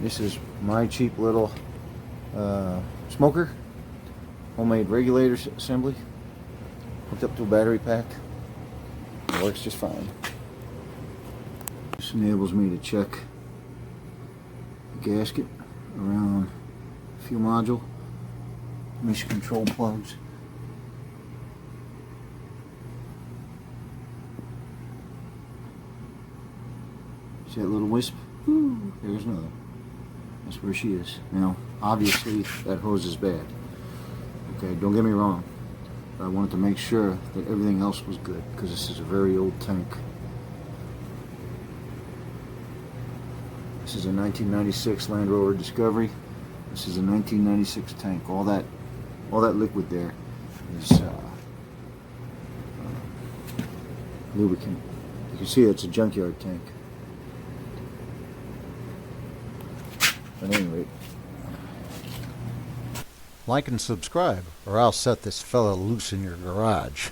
This is my cheap little smoker, homemade regulator assembly, hooked up to a battery pack. It works just fine. This enables me to check the gasket around fuel module, emission control plugs. See that little wisp? Ooh, there's another. That's where she is. Now, obviously, that hose is bad. Okay, don't get me wrong. But I wanted to make sure that everything else was good, because this is a very old tank. This is a 1996 Land Rover Discovery. This is a 1996 tank. All that liquid there is lubricant. You can see it's a junkyard tank. At any rate, Like and subscribe, or I'll set this fella loose in your garage.